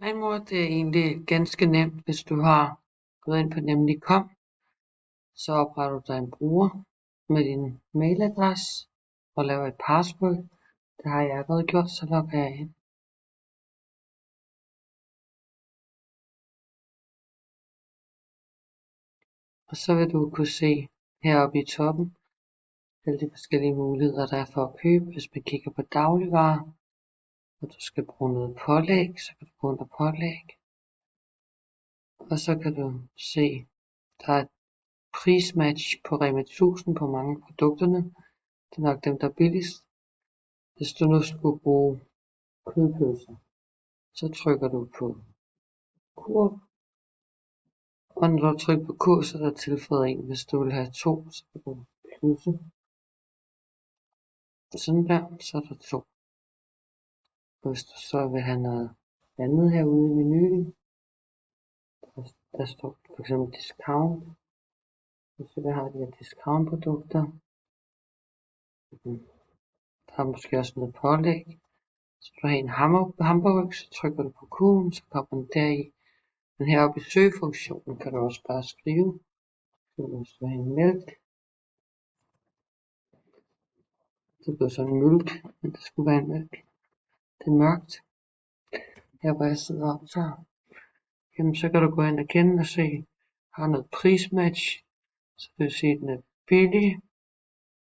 Hej mor, det er egentlig ganske nemt. Hvis du har gået ind på nemlig.com, så opretter du dig en bruger med din mailadresse og laver et password. Det har jeg allerede gjort, så logger jeg ind. Og så vil du kunne se heroppe i toppen alle de forskellige muligheder, der er for at købe. Hvis man kigger på dagligvarer, og du skal bruge noget pålæg, så kan du gå under pålæg. Og så kan du se, der er et prismatch på Rema 1000 på mange af produkterne. Det er nok dem, der er billigst. Hvis du nu skulle bruge kødpølser, så trykker du på kurv, og når du trykker på kurv, så er der tilføjet en. Hvis du vil have to, så kan du plusse. Sådan der, så er der to. Og hvis du så vil have noget andet herude i menuen, der står for eksempel discount. Hvis du vil have de her discount produkter, der er måske også noget pålæg. Så du har en hamburger, så trykker du på kurven, så kommer den deri. Men heroppe i søgefunktionen kan du også bare skrive, så hvis du har en mælk, så bliver sådan en mælk, men det skulle være en mælk. Det er mørkt. Her hvor jeg sidder og optager. Jamen så kan du gå ind igen og se, har noget prismatch, så det vil sige, at den er billig.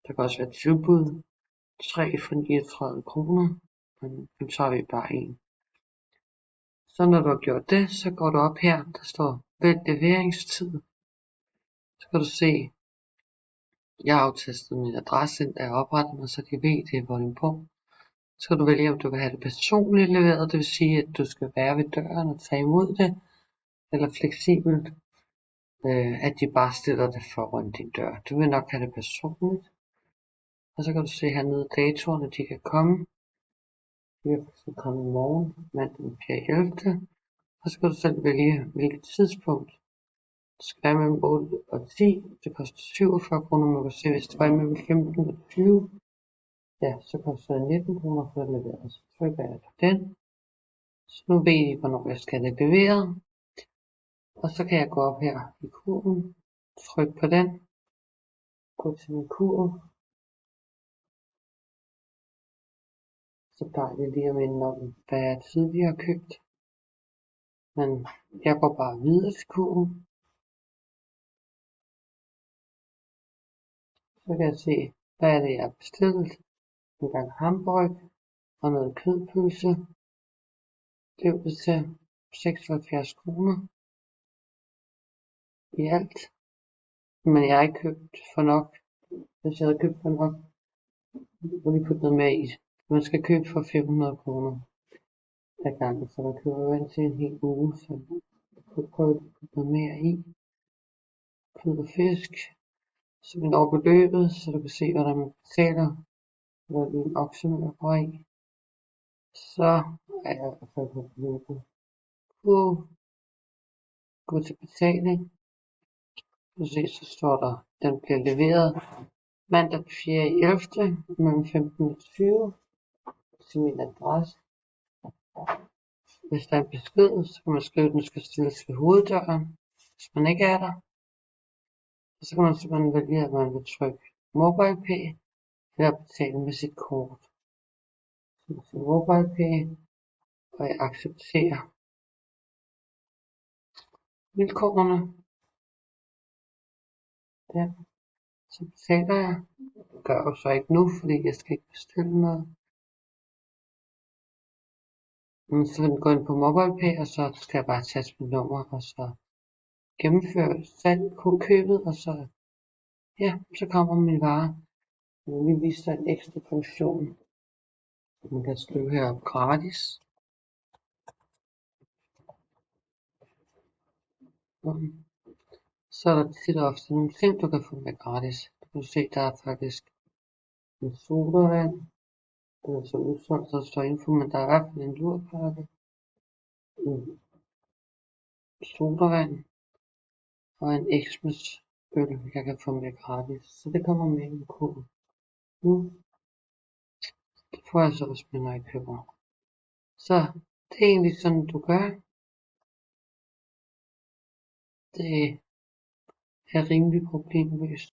Der kan også være tilbud. 3 for 39 kroner, men nu tager vi bare en. Så når du har gjort det, så går du op her, der står vælg leveringstid. Så kan du se, jeg har jo tastet min adresse ind, da jeg oprettede mig, så de ved, det er Vordingborg. Så kan du vælge, om du vil have det personligt leveret, det vil sige, at du skal være ved døren og tage imod det, eller fleksibelt, at de bare stiller det foran din dør. Du vil nok have det personligt. Og så kan du se hernede datorerne, de kan komme. De kan komme i morgen, mandag den 4.11. Og så kan du selv vælge, hvilket tidspunkt. Det skal være mellem 8 og 10. Det koster 47 kroner. Man kan se, hvis det var mellem 15 og 20. Ja, så koster det 19 kroner for at levere. Så trykker jeg på den. Så nu ved I, hvornår jeg skal have det leveret. Og så kan jeg gå op her i kurven. Tryk på den. Gå til min kurv. Så plejer det lige at minde om, hvad jeg tidligere har købt. Men jeg går bare videre til kurven. Så kan jeg se, hvad er det, jeg har bestilt. En gang hamburg og noget kødpølse. Blev det til 76 kroner i alt. Men jeg har ikke købt for nok. Hvis jeg havde købt for nok, så ville jeg putte noget mere i. Man skal købe for 500 kroner ad gangen, så man køber vand til en hel uge. Så jeg kunne prøve at putte noget mere i. Kød og fisk. Så vi når beløbet, så du kan se, hvordan man betaler. Hvor det er en oksemør i. Så er jeg i hvert fald på beløbet. Gå til betaling. Du se, så står der, den bliver leveret mandag 4.11. mellem 15 og 20 til min adresse. Hvis der er en besked, så kan man skrive, at den skal stilles ved hoveddøren, hvis man ikke er der. Og så kan man simpelthen vælge, at man vil trykke MobilePay eller betale med sit kort. Så MobilePay, og jeg accepterer vilkårene. Der. Så betaler jeg. Det gør jeg så ikke nu, fordi jeg skal ikke bestille noget. Men så vil den gå ind på MobilePay, og så skal jeg bare tage mit nummer, og så gennemføre købet, og så, ja, så kommer min vare. Jeg vil lige vise dig en ekstra funktion. Man kan skrive heroppe gratis. Så er der tit og ofte nogle ting, du kan få med gratis. Du kan se, der er faktisk en sodavand. Den er så udsolgt, så der står info, men der er i hvert fald en lurpakke. En sodavand. Og en Xmas øl, jeg kan få med gratis. Så det kommer med i koden. Nu det får jeg så også med, når jeg køber. Så det er egentlig sådan, du gør. Det er rimelig problemløst.